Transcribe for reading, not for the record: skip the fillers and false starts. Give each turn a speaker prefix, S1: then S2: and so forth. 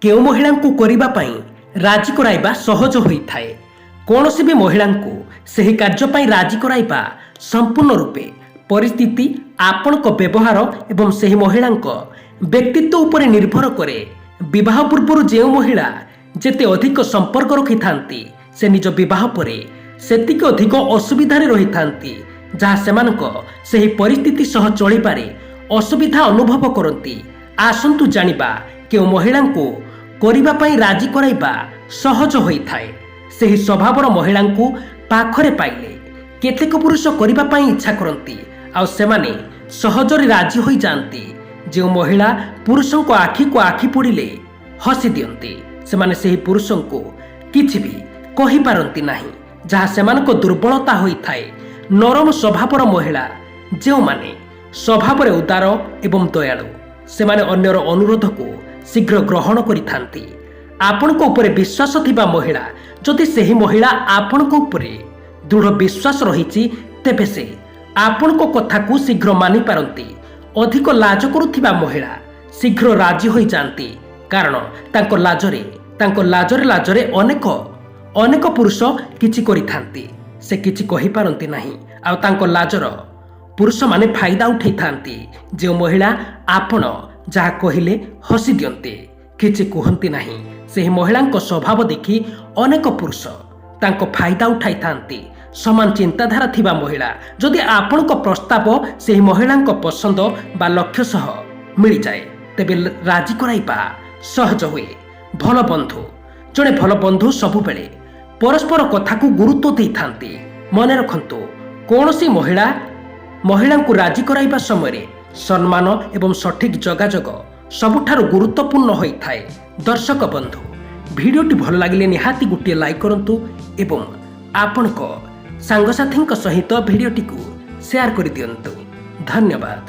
S1: କେଉଁ ମହିଳାଙ୍କୁ କରିବା ପାଇଁ ରାଜି କରାଇବା ସହଜ ହୋଇଥାଏ। କୌଣସି ବି ମହିଳାଙ୍କୁ ସେହି କାର୍ଯ୍ୟ ପାଇଁ ରାଜି କରାଇବା ସମ୍ପୂର୍ଣ୍ଣ ରୂପେ ପରିସ୍ଥିତି, ଆପଣଙ୍କ ବ୍ୟବହାର ଏବଂ ସେହି ମହିଳାଙ୍କ ବ୍ୟକ୍ତିତ୍ୱ ଉପରେ ନିର୍ଭର କରେ। ବିବାହ ପୂର୍ବରୁ ଯେଉଁ ମହିଳା ଯେତେ ଅଧିକ ସମ୍ପର୍କ ରଖିଥାନ୍ତି, ସେ ନିଜ ବିବାହ ପରେ ସେତିକି ଅଧିକ ଅସୁବିଧାରେ ରହିଥାନ୍ତି, ଯାହା ସେମାନଙ୍କ ସେହି ପରିସ୍ଥିତି ସହ ଚଳିବାରେ ଅସୁବିଧା ଅନୁଭବ କରନ୍ତି। ଆସନ୍ତୁ ଜାଣିବା କେଉଁ ମହିଳାଙ୍କୁ କରିବା ପାଇଁ ରାଜି କରାଇବା ସହଜ ହୋଇଥାଏ। ସେହି ସ୍ୱଭାବର ମହିଳାଙ୍କୁ ପାଖରେ ପାଇଲେ କେତେକ ପୁରୁଷ କରିବା ପାଇଁ ଇଚ୍ଛା କରନ୍ତି, ଆଉ ସେମାନେ ସହଜରେ ରାଜି ହୋଇଯାଆନ୍ତି। ଯେଉଁ ମହିଳା ପୁରୁଷଙ୍କ ଆଖିକୁ ଆଖି ପଡ଼ିଲେ ହସି ଦିଅନ୍ତି, ସେମାନେ ସେହି ପୁରୁଷଙ୍କୁ କିଛି ବି କହିପାରନ୍ତି ନାହିଁ, ଯାହା ସେମାନଙ୍କ ଦୁର୍ବଳତା ହୋଇଥାଏ। ନରମ ସ୍ୱଭାବର ମହିଳା ଯେଉଁମାନେ ସ୍ୱଭାବରେ ଉଦାର ଏବଂ ଦୟାଳୁ, ସେମାନେ ଅନ୍ୟର ଅନୁରୋଧକୁ ଶୀଘ୍ର ଗ୍ରହଣ କରିଥାନ୍ତି। ଆପଣଙ୍କ ଉପରେ ବିଶ୍ୱାସ ଥିବା ମହିଳା, ଯଦି ସେହି ମହିଳା ଆପଣଙ୍କ ଉପରେ ଦୃଢ଼ ବିଶ୍ୱାସ ରହିଛି, ତେବେ ସେ ଆପଣଙ୍କ କଥାକୁ ଶୀଘ୍ର ମାନିପାରନ୍ତି। ଅଧିକ ଲାଜ କରୁଥିବା ମହିଳା ଶୀଘ୍ର ରାଜି ହୋଇଯାଆନ୍ତି, କାରଣ ତାଙ୍କ ଲାଜରେ ଅନେକ ପୁରୁଷ କିଛି କରିଥାନ୍ତି, ସେ କିଛି କହିପାରନ୍ତି ନାହିଁ, ଆଉ ତାଙ୍କ ଲାଜର ପୁରୁଷମାନେ ଫାଇଦା ଉଠାଇଥାନ୍ତି। ଯେଉଁ ମହିଳା ଆପଣ ଯାହା କହିଲେ ହସି ଦିଅନ୍ତି, କିଛି କୁହନ୍ତି ନାହିଁ, ସେହି ମହିଳାଙ୍କ ସ୍ୱଭାବ ଦେଖି ଅନେକ ପୁରୁଷ ତାଙ୍କ ଫାଇଦା ଉଠାଇଥାନ୍ତି। ସମାନ ଚିନ୍ତାଧାରା ଥିବା ମହିଳା, ଯଦି ଆପଣଙ୍କ ପ୍ରସ୍ତାବ ସେହି ମହିଳାଙ୍କ ପସନ୍ଦ ବା ଲକ୍ଷ୍ୟ ସହ ମିଳିଯାଏ, ତେବେ ରାଜି କରାଇବା ସହଜ ହୁଏ। ଭଲ ବନ୍ଧୁ, ଜଣେ ଭଲ ବନ୍ଧୁ ସବୁବେଳେ ପରସ୍ପର କଥାକୁ ଗୁରୁତ୍ୱ ଦେଇଥାନ୍ତି। ମନେ ରଖନ୍ତୁ, କୌଣସି ମହିଳାଙ୍କୁ ରାଜି କରାଇବା ସମୟରେ ସମ୍ମାନ ଏବଂ ସଠିକ୍ ଯୋଗାଯୋଗ ସବୁଠାରୁ ଗୁରୁତ୍ୱପୂର୍ଣ୍ଣ ହୋଇଥାଏ। ଦର୍ଶକ ବନ୍ଧୁ, ଭିଡ଼ିଓଟି ଭଲ ଲାଗିଲେ ନିହାତି ଗୋଟିଏ ଲାଇକ୍ କରନ୍ତୁ ଏବଂ ଆପଣଙ୍କ ସାଙ୍ଗସାଥୀଙ୍କ ସହିତ ଭିଡ଼ିଓଟିକୁ ସେୟାର କରିଦିଅନ୍ତୁ। ଧନ୍ୟବାଦ।